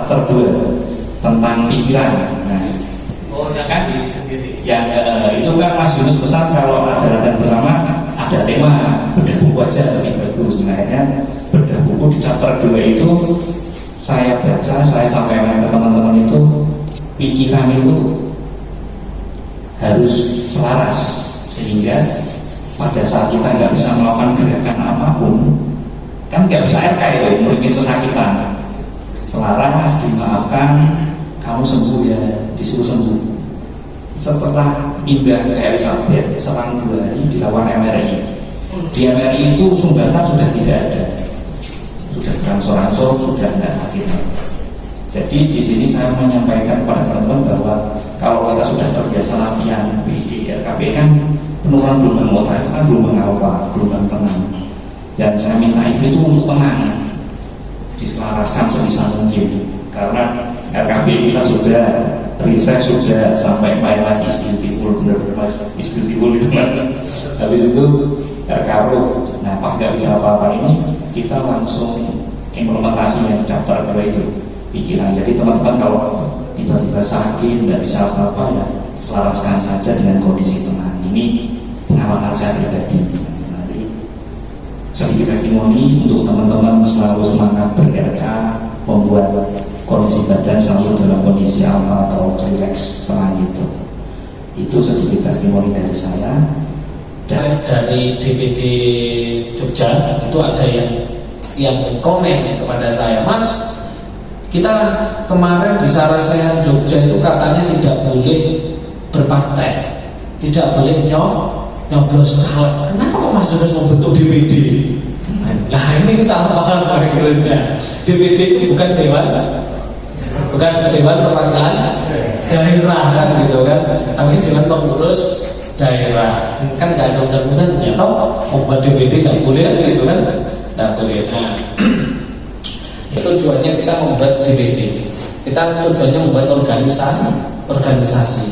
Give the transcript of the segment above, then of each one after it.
chapter 2 tentang pikiran. Nah, yang kan sendiri. yang itu kan Mas Yunus pesan kalau ada latihan bersama ada tema bedah buku aja lebih bagus. Sebenarnya bedah buku di chapter 2 itu saya baca, saya sampaikan ke teman-teman itu pikiran itu harus selaras sehingga pada saat kita nggak bisa melakukan gerakan apapun, kan nggak bisa RK itu meringis kesakitan, selaras, dimaafkan, kamu sembuh ya, disuruh sembuh. Setelah pindah ke Elizabeth, selang 2 hari dilakukan MRI. Di MRI itu sumbatan sudah tidak ada, sudah berangsur-angsur, sudah tidak sakit. Jadi di sini saya menyampaikan kepada teman-teman bahwa kalau kita sudah terbiasa latihan BIRKP kan penurunan gelombang otak itu kan gelombang alfa, gelombang tenang. Dan saya minta istri itu untuk tenang, diselaraskan sebisa mungkin. Karena RKP kita sudah refresh, sudah sampai my life is beautiful, benar-benar is beautiful itu mas. Habis itu RKRO. Nah pas nggak bisa apa-apa ini kita langsung implementasi yang chapter 2 itu pikiran. Jadi teman-teman kalau tiba-tiba sakit nggak bisa apa-apa ya selaraskan saja dengan kondisi tenang. Ini pengalaman saya pribadi. Nanti sedikit testimoni untuk teman-teman selalu semangat ber-RK, membuat kondisi badan selalu dalam kondisi alfa atau relax tenang itu. Itu sedikit testimoni dari saya. Dan dari DPD Jogja itu ada yang komen kepada saya, Mas, kita kemarin di Sarasehan Jogja itu katanya tidak boleh berpraktek, tidak boleh nyoblos caleg. Kenapa kok Mas harus membentuk DPD? Nah ini salah paham akhirnya. DPD itu bukan dewan perwakilan daerah kan gitu kan, tapi dewan pengurus daerah kan nggak ada undang-undangnya. Toh membuat DPD nggak boleh gitu kan, nggak boleh. Nah itu tujuannya kita membuat DPD. Kita tujuannya membuat organisasi.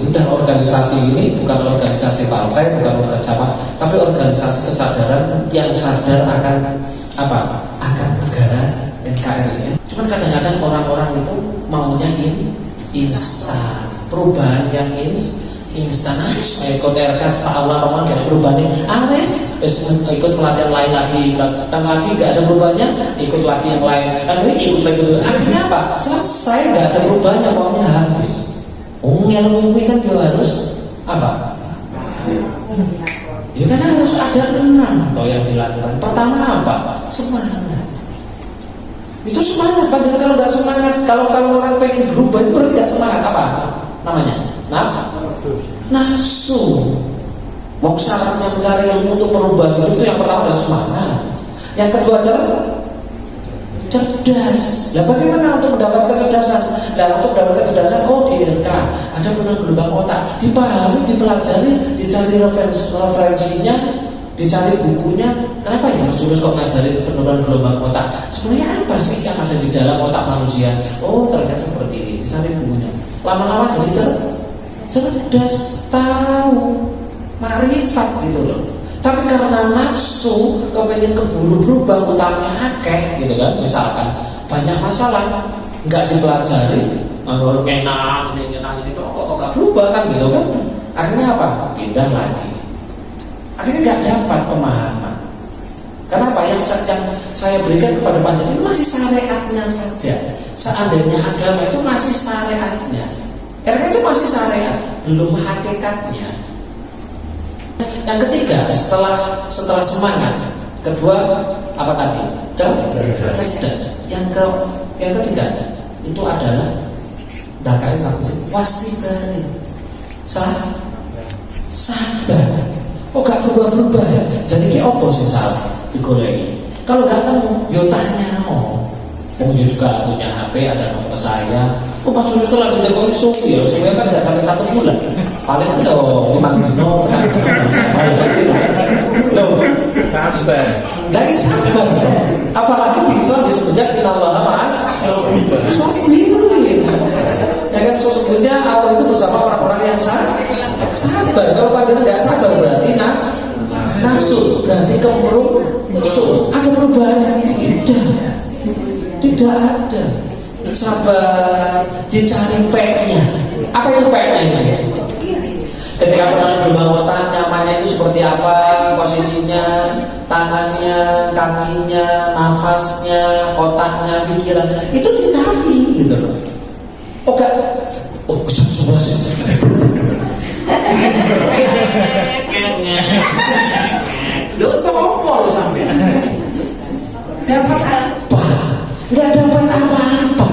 Sudah organisasi ini bukan organisasi partai, bukan organisasi apa, tapi organisasi kesadaran yang sadar akan apa? Akan negara NKRI. Cuman kadang-kadang orang-orang itu maunya instan, perubahan yang instan. Ikut RK setahun lama gak ada perubahannya. Ikut pelatihan lain lagi, gak ada perubahannya. Ikut lagi yang lain, ikut lagi. Akhirnya apa? Selesai, gak ada perubahannya, uangnya habis. Ilmu kan juga harus apa? Ya kan harus ada enam atau yang dilakukan. Pertama apa? Semangat. Itu semangat. Padahal kalau nggak semangat, kalau orang pengen berubah itu berarti nggak semangat. Apa namanya? Nafsu. Mau syaratnya mencari yang untuk perubahan itu yang pertama adalah semangat. Yang kedua cerdas. Lah bagaimana untuk mendapat kecerdasan? Nah untuk mendapat kecerdasan, di RK ada penurunan gelombang otak, dipahami, dipelajari, dicari referensinya, dicari bukunya. Kenapa ya Mas Julus kok ngajarin penurunan gelombang otak? Sebenarnya apa sih yang ada di dalam otak manusia? Ternyata seperti ini. Dicari bukunya. Lama-lama jadi cerdas, tahu, marifat gitu loh. Tapi karena nafsu, kepengen keburu berubah, utangnya akeh gitu kan, misalkan banyak masalah nggak dipelajari, enak ini kok nggak berubah kan gitu kan. Akhirnya apa? Pindah lagi. Akhirnya nggak dapat pemahaman. Karena apa yang saya berikan kepada panjenengan itu masih syariatnya saja. Seandainya agama itu masih syariatnya, itu masih syariat, belum hakikatnya. Yang ketiga, setelah semangat, kedua apa tadi? Cerdas. Yang ketiga itu adalah dakai wasitari, sabar. Gak berubah ya. Jadi ki opo sing salah digoleki. Kalau gak nemu, yo tanya dia juga punya HP, ada nomor saya. Pas Julus kalau lagi jago suwi ya, suwi kan nggak sampai 1 bulan. Paling lo 5 dino, sabar. Dari sabar. Apalagi di Islam disebutnya innallaha ma'as sabirin. Ya kan sesungguhnya Allah itu bersama orang-orang yang sabar. Kalau panjenengan nggak sabar berarti nafsu, berarti nafsu. Ada perubahan? Tidak ada. sabar, dicari P-nya. Apa itu P-nya ini? Ketika penelan gelombang otak, nyamannya itu seperti apa, posisinya, tangannya, kakinya, nafasnya, otaknya, pikiran, itu dicari gitu. Oh enggak, oh jam 11 Lu topo lu sampai dapat apa? Enggak dapat apa-apa.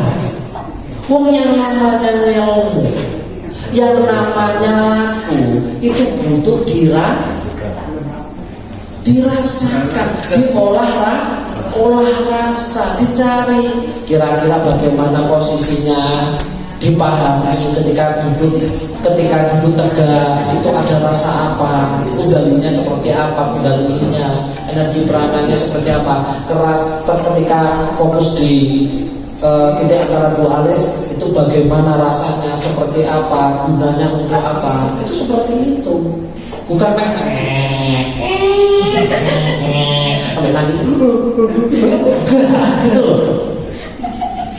Wong yang namanya ilmu, yang namanya laku itu butuh dirasakan, olah rasa, dicari kira-kira bagaimana posisinya, dipahami ketika duduk tegak itu ada rasa apa, kundalinya seperti apa, kundalininya, energi peranannya seperti apa, keras ketika fokus di titik antara dua alis itu bagaimana rasanya, seperti apa, gunanya untuk apa, itu seperti itu, bukan sampai nangis enggak gitu loh.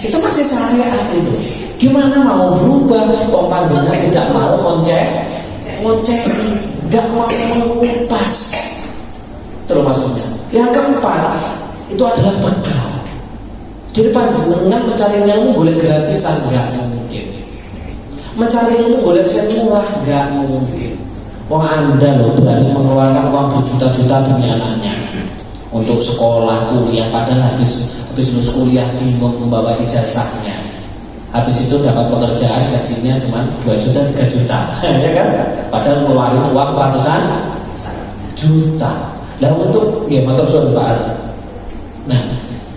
Itu masih syariat itu. Gimana mau berubah? Kok panjenengan tidak mau ngonceki, nggak mau mengupas. Terus maksudnya. Yang keempat itu adalah bekal. Jadi panjenengan mencari ilmu boleh gratisan, nggak mungkin. Mencari ilmu boleh murah, nggak mungkin. Wong Anda loh berani mengeluarkan uang berjuta-juta demi anaknya untuk sekolah, kuliah, padahal habis lulus kuliah bingung membawa ijazahnya. Habis itu dapat pekerjaan gajinya cuma 2 juta, 3 juta ya kan? Padahal ngeluarin uang ratusan juta. Nah untuk ya motor suara. Nah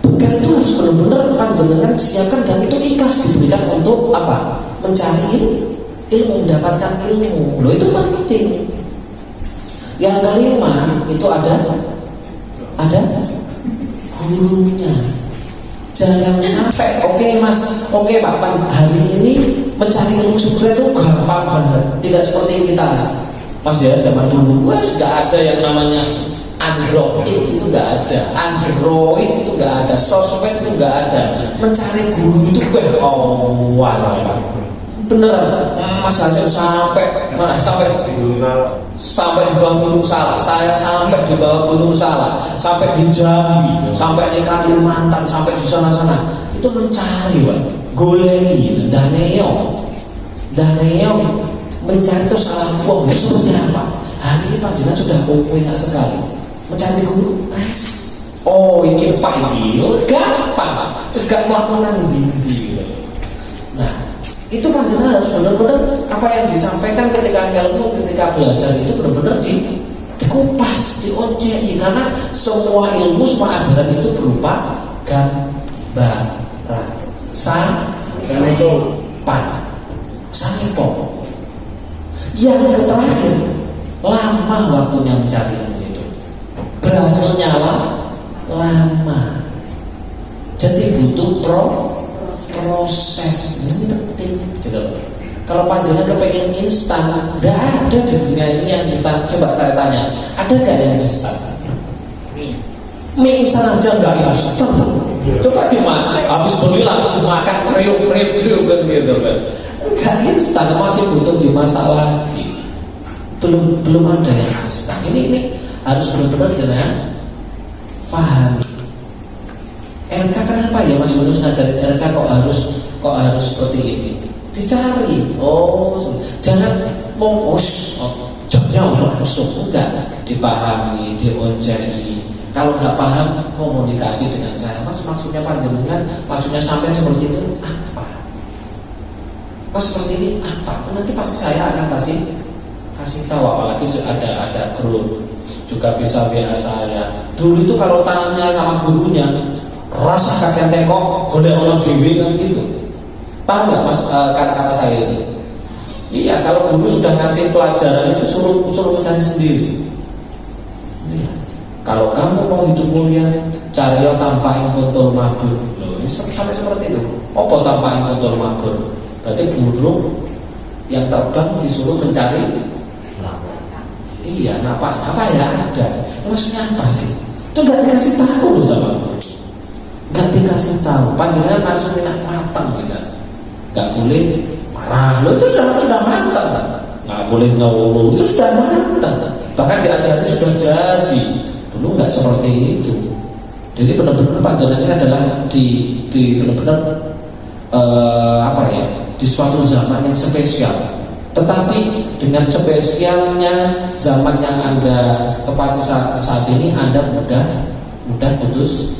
bekal itu harus benar-benar panjenengan siapkan dan itu ikhlas diberikan untuk apa? Mencari ilmu, mendapatkan ilmu. Loh itu penting. Yang kelima itu ada gurunya. Jangan sampai oke Pak, hari ini mencari ilmu sebenarnya itu gampang banget. Tidak seperti kita Mas ya zaman dulu, nggak ada yang namanya Android itu nggak ada, Android itu nggak ada, sosmed itu nggak ada. Mencari guru itu beneran Mas Hasil sampai di bawah Gunung Salak, saya sampai di bawah Gunung Salak, sampai di Jambi, sampai di Kalimantan, sampai di sana-sana itu mencari, goleki, daneo mencari itu salah buang, seperti apa? Hari ini panjenengan sudah enak sekali mencari guru, oh ini Pak ini gampang, terus gak melakukan dindi. Nah itu panjenengan harus benar-benar apa yang disampaikan ketika ilmu, ketika belajar itu benar-benar dikupas, dionceki, karena semua ilmu, semua ajaran itu berupa gambaran, sangipon. Yang terakhir, lama waktunya mencari ilmu itu, berhasilnya lama, jadi butuh proses. Ini penting gitu. Kalau panjenengan kepengen instan, nggak ada di dunia ini yang instan. Coba saya tanya, ada nggak yang instan? Mie instan aja nggak instan. Coba dimakan, habis beli langsung dimakan, kriuk kan gitu kan. Nggak instan, masih butuh dimasak lagi. Belum ada yang instan. Ini harus benar-benar jenengan pahami. RK kenapa ya Mas Yunus ngajarin RK kok harus seperti ini? Dicari. Jangan jamnya langsung, enggak, dipahami, dionceni. Kalau nggak paham, komunikasi dengan saya. Mas maksudnya panjenengan, maksudnya sampai seperti itu apa? Mas seperti ini apa? Itu nanti pasti saya akan kasih tahu, apalagi ada grup juga bisa WA saya. Dulu itu kalau tanya sama gurunya, rasa kakek tekok, golek orang dewi kan gitu. Paham nggak Mas kata-kata saya itu? Iya, kalau guru sudah ngasih pelajaran itu suruh mencari sendiri. Iya. Kalau kamu mau hidup mulia, cari tanpa ingkotor mabur. Loh, ini sampai seperti itu. Apa tanpa ingkotor mabur? Berarti burung yang terbang disuruh mencari. Iya, apa ya ada. Maksudnya apa sih? Itu nggak dikasih tahu loh sama guru. Gak dikasih tahu, panjenengan langsung minat matang. nggak boleh marah. Lo itu sudah matang, nggak boleh ngeluh, itu sudah matang. Bahkan diajari sudah jadi. Dulu nggak seperti itu. Jadi benar-benar panjenengan adalah di benar-benar di suatu zaman yang spesial. Tetapi dengan spesialnya zaman yang Anda tepati saat ini, Anda mudah putus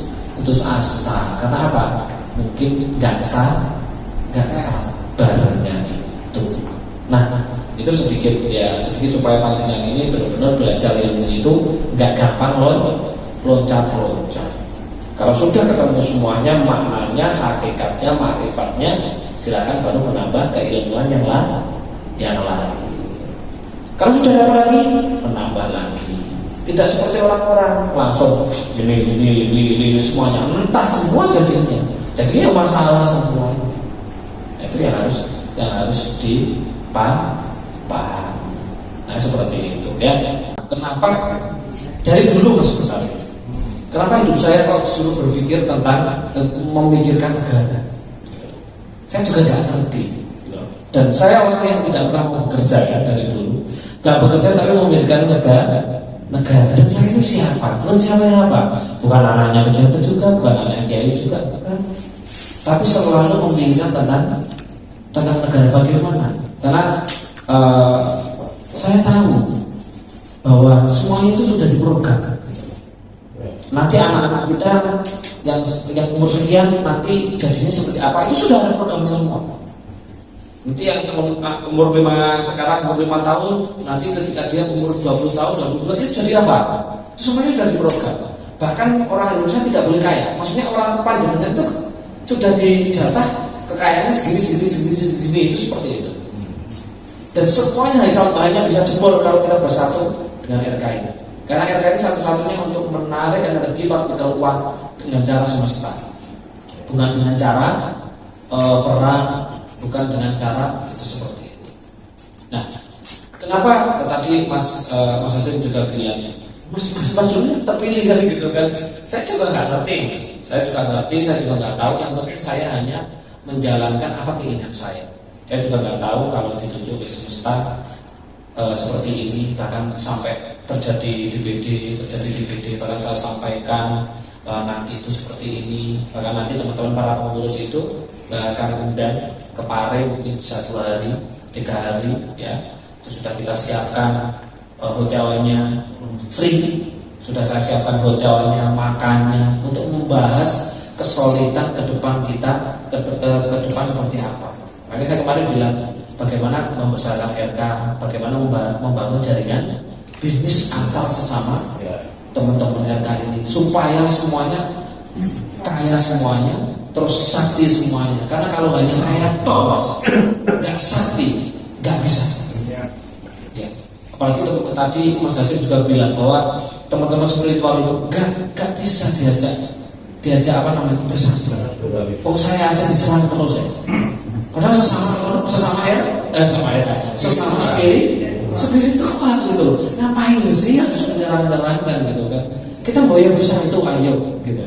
asa. Karena apa? Mungkin nggak sabarnya itu. Nah, itu sedikit supaya panjenengan ini benar-benar belajar ilmu itu nggak gampang loncat-loncat. Kalau sudah ketemu semuanya, maknanya, hakikatnya, ma'rifatnya, silakan baru menambah keilmuan yang lain. Kalau sudah dapat lagi, menambah lagi. Tidak seperti orang-orang langsung ini semuanya, entah semua jadinya masalah semuanya. Itu yang harus dipahami. Nah, seperti itu ya. Kenapa dari dulu Mas Besari? Kenapa hidup saya kok disuruh berpikir tentang memikirkan negara? Saya juga tidak ngerti. Dan saya orang yang tidak pernah bekerja dari dulu. Gak bekerja tapi memikirkan negara. Dan saya ini siapa? Bukan anaknya pejabat juga, bukan anaknya kiai juga, bukan. Tapi selalu memikirkan tentang negara bagaimana. Karena saya tahu bahwa semuanya itu sudah diprogram. Nanti anak-anak kita yang umur sekian nanti jadinya seperti apa, itu sudah ada programnya semua. Nanti yang umur 5 tahun, nanti ketika dia umur 20 tahun, 22 itu jadi apa? Itu semuanya sudah diprogram. Bahkan orang Indonesia tidak boleh kaya. Maksudnya orang panjenengan itu sudah dijatah kekayaannya segini, itu seperti itu. Dan semuanya hanya bisa jebol kalau kita bersatu dengan RKI. Karena RKI ini satu-satunya untuk menarik energi partikel uang dengan cara semesta, bukan dengan cara perang, bukan dengan cara itu seperti itu. Nah, kenapa tadi Mas Hasim juga bilang, Mas Juni terpilih kali gitu kan? Saya juga nggak ngerti, Mas. Saya juga nggak tahu. Yang penting saya hanya menjalankan apa keinginan saya. Saya juga nggak tahu kalau ditunjuk oleh semesta seperti ini, bahkan sampai terjadi DBD, bahkan saya sampaikan nanti itu seperti ini, bahkan nanti teman-teman para pengurus itu kami undang ke Pare mungkin bisa 2 hari, 3 hari ya. Itu sudah kita siapkan hotelnya free, sudah saya siapkan hotelnya, makannya, untuk membahas kesulitan ke depan kita, ke depan seperti apa. Makanya saya kemarin bilang bagaimana membesarkan RK, bagaimana membangun jaringan bisnis antar sesama teman-teman RK ini, supaya semuanya kaya semuanya, terus sakti semuanya. Karena kalau hanya kaya tos, nggak sakti, nggak bisa. Ya. Apalagi tadi Mas Hasim juga bilang bahwa teman-teman spiritual itu nggak bisa diajak bersatu. Saya aja diserang terus ya. Padahal sesama spiritual gitu loh. Ngapain sih harus menyerang-nyerangkan gitu kan? Kita boleh bersama itu ayo gitu.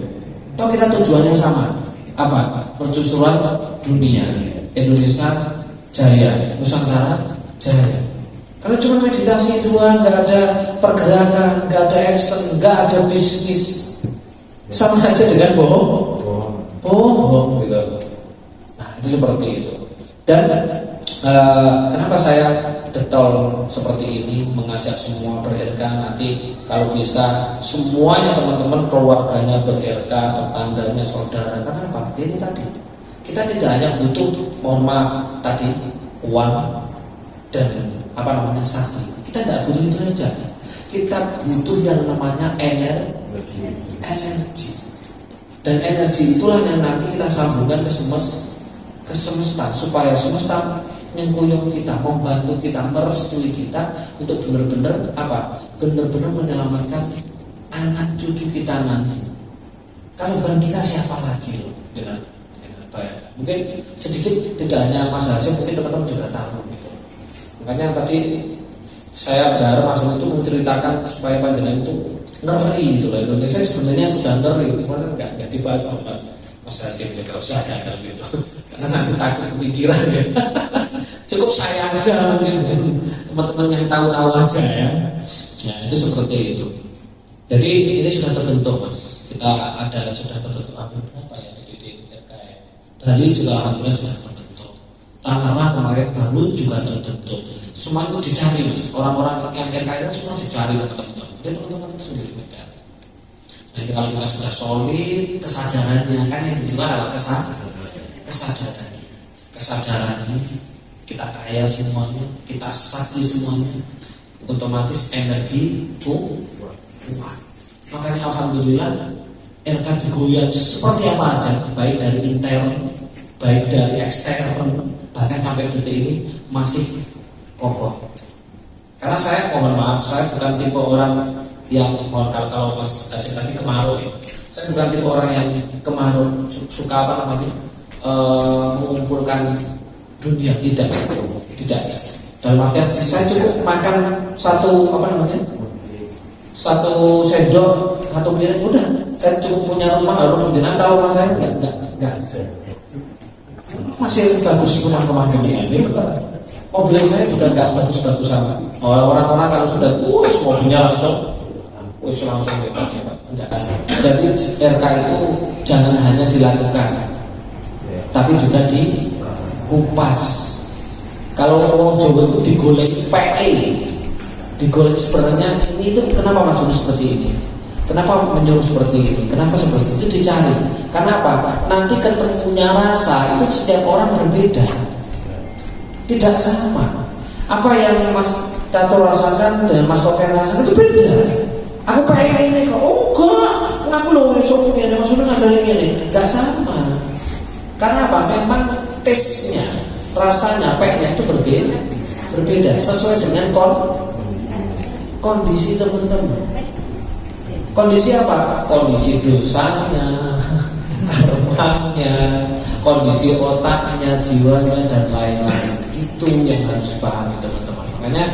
Toh kita tujuannya sama. Apa? Perjusuran dunia. Indonesia jaya, Nusantara jaya. Kalau cuma meditasi doang, nggak ada pergerakan, nggak ada action, nggak ada bisnis, sama aja dengan bohong gitu. Nah, itu seperti itu. Dan kenapa saya getol seperti ini, mengajak semua ber-RK, nanti kalau bisa semuanya teman-teman keluarganya ber-RK, tetangganya, saudara. Kenapa? Ini tadi kita tidak hanya butuh, mohon maaf tadi, uang dan sakti. Kita tidak butuh itu saja. Kita butuh yang namanya energi. Dan energi itulah yang nanti kita sambungkan ke semesta, supaya semesta nyengkuyung kita, membantu kita, merestui kita untuk benar-benar benar-benar menyelamatkan anak cucu kita nanti. Kalau bukan kita siapa lagi loh? Dengan apa ya? Mungkin sedikit, tidak hanya Mas Hasim, mungkin teman-teman juga tahu gitu. Makanya tadi saya berharap Mas Hasim itu menceritakan supaya panjenengan itu ngeri gitu loh. Indonesia sebenarnya sudah ngeri, cuma nggak dibahas sama Mas Hasim juga usah gagal gitu. Karena nanti takut kepikiran ya. Cukup saya aja mungkin teman-teman yang tahu-tahu aja ya. Ya itu seperti itu. Jadi ini sudah terbentuk Mas. Kita ada sudah terbentuk berapa ya di RKM. Bali juga alhamdulillah sudah terbentuk. Tangerang kemarin baru juga terbentuk. Semua itu dicari Mas. Orang-orang yang RKM semua dicari teman-teman. Dia teman-teman sendiri mencari. Nanti kalau kita sudah solid kesadarannya kan yang dijual adalah kesadarannya kita kaya semuanya, kita sakti semuanya, otomatis energi kuat. Makanya alhamdulillah RK digoyang seperti apa aja, baik dari intern, baik dari ekstern, bahkan sampai detik ini masih kokoh. Karena saya mohon maaf, saya bukan tipe orang yang kalau Mas Hasim tadi kemarau ya. Saya bukan tipe orang yang kemarau suka apa namanya mengumpulkan dunia, tidak. Dalam artian saya cukup makan satu sendok, satu piring udah. Saya cukup punya rumah, jenengan tahu rumah saya enggak. Masih bagus rumah ini. Mobil saya juga enggak bagus-bagus sama. Orang-orang kalau sudah mobilnya langsung enggak. Jadi RK itu jangan hanya dilakukan, tapi juga dikupas. Kalau orang Jawa itu digolek PE, digolek sebenarnya ini itu kenapa maksudnya seperti ini? Kenapa menyuruh seperti ini? Kenapa seperti itu dicari? Karena apa? Nanti ketemunya rasa itu setiap orang berbeda, tidak sama. Apa yang Mas Catur rasakan dan Mas Sofian rasakan itu beda. Aku pengen ini kok, enggak, aku loh Sofian maksudnya ngajarin ini, enggak sama. Karena apa? Memang tesnya, rasanya, pengennya itu berbeda sesuai dengan kondisi teman-teman. Kondisi apa? Kondisi dosanya, karmanya, kondisi otaknya, jiwanya dan lain-lain. Itu yang harus pahami teman-teman. Makanya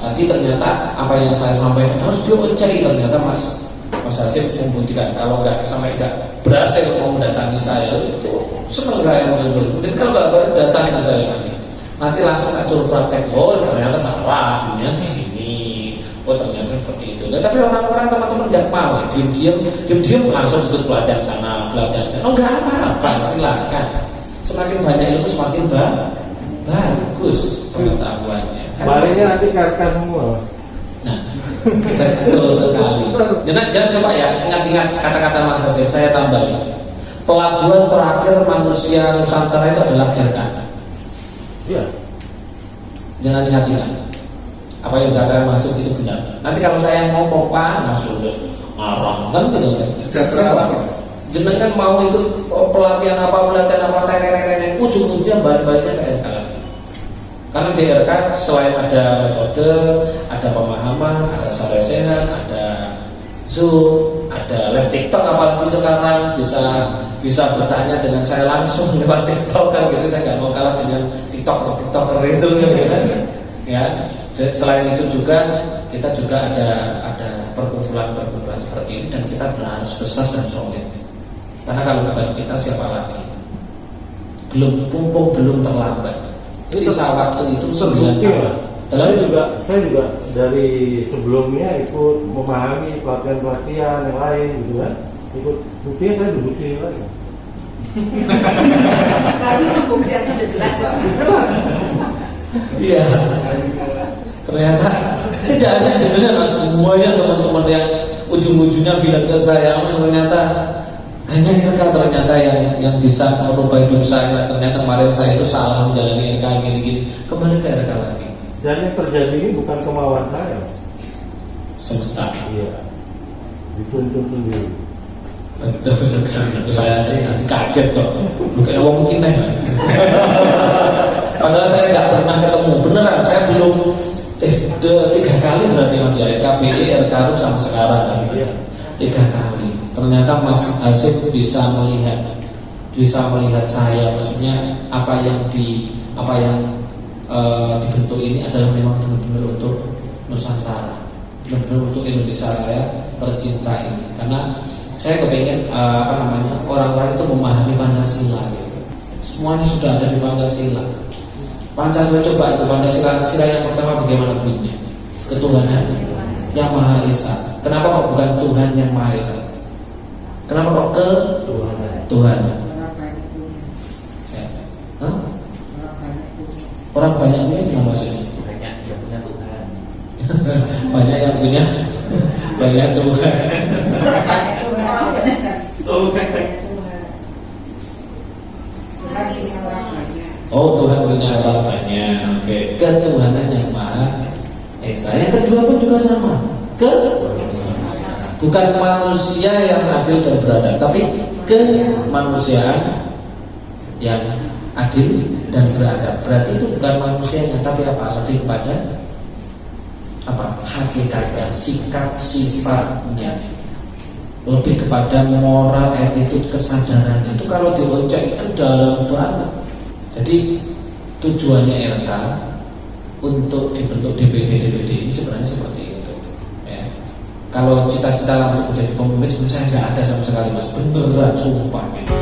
tadi ternyata apa yang saya sampaikan harus dicari. Ternyata Mas Hasim membuktikan kalau sampai nggak berhasil mau mendatangi saya itu senang saya menurut. Jadi kalau nggak datang ke saya nanti langsung tak suruh praktek. Oh ternyata salah, dunia di sini. Oh ternyata seperti itu. Nah, tapi orang-orang teman-teman nggak mau, diam-diam langsung ikut belajar sana. Oh nggak apa-apa, silakan. Semakin banyak ilmu semakin bagus pengetahuannya. Baliknya nanti karkan semua. Nah, betul sekali. Jangan coba ya ingat-ingat kata-kata Mas Hasim. Saya tambahin. Pelabuhan terakhir manusia Nusantara itu adalah RK. Iya. Jangan ingat-ingat. Apa yang dikatakan Mas Hasim itu benar. Nanti kalau saya ngomong Mas terus marah kan gitu kan. Jenengan mau ikut pelatihan apa ujung-ujungnya balik-baliknya ke RK. Karena di RK selain ada metode, ada pemahaman, ada sadar sehat, ada Zoom, ada live TikTok, apalagi sekarang bisa bertanya dengan saya langsung lewat TikTok kan gitu. Saya nggak mau kalah dengan TikToker itu gitu. Ya. Selain itu juga kita juga ada perkumpulan seperti ini dan kita harus besar dan solid. Karena kalau kita siapa lagi? Belum terlambat. Sisa waktu itu 9 tahun. Saya juga dari sebelumnya ikut memahami pelatihan yang lain gitu kan. Ikut buktinya saya duduk sini lagi. Tadi pembuktiannya udah jelas ya. Iya. Ternyata tidak ada jadinya Mas, semuanya teman-teman yang ujung-ujungnya bilang ke saya, ternyata hanya RK ternyata yang bisa merubah hidup saya. Ternyata kemarin saya itu salah menjalani RK gini-gini. Kembali ke RK lagi. Dan yang terjadi ini bukan kemauan saya. Semesta. Iya. Dituntut sendiri. Betul sekali. Saya sih nanti kaget kok. Bukan orang mungkin nih. Padahal saya nggak pernah ketemu. Beneran saya belum 3 kali berarti Mas ya. RKPI, RKRU sama sekarang. 3 kali. Ternyata Mas Hasim bisa melihat saya, maksudnya apa yang dibentuk ini adalah memang benar-benar untuk Nusantara, benar-benar untuk Indonesia saya tercinta ini. Karena saya kepengen orang-orang itu memahami Pancasila. Gitu. Semuanya sudah ada di Pancasila. Pancasila coba itu Pancasila yang pertama bagaimana bunyinya? Ketuhanan yang Maha Esa. Kenapa kok bukan Tuhan yang Maha Esa? Kenapa kok Tuhan? Ya. Hah? Orang banyak punya itu maksudnya? Banyak yang punya Tuhan. Banyak yang punya banyak Tuhan. Oh, Tuhan punya orang banyak. Oke. Ketuhanan yang Maha Esa. Yang kedua pun juga sama. Bukan manusia yang adil dan beradab, tapi kemanusiaan yang adil dan beradab. Berarti itu bukan manusianya, tapi apa? Lebih kepada apa? Hakikatnya, sikap sifatnya. Lebih kepada moral, attitude, kesadarannya. Itu kalau diocek kan dalam banget. Jadi tujuannya RK untuk dibentuk DPD ini sebenarnya seperti itu. Ya. Kalau cita-cita untuk menjadi pemimpin sebenarnya nggak ada sama sekali, Mas. Beneran, sumpah. Gitu.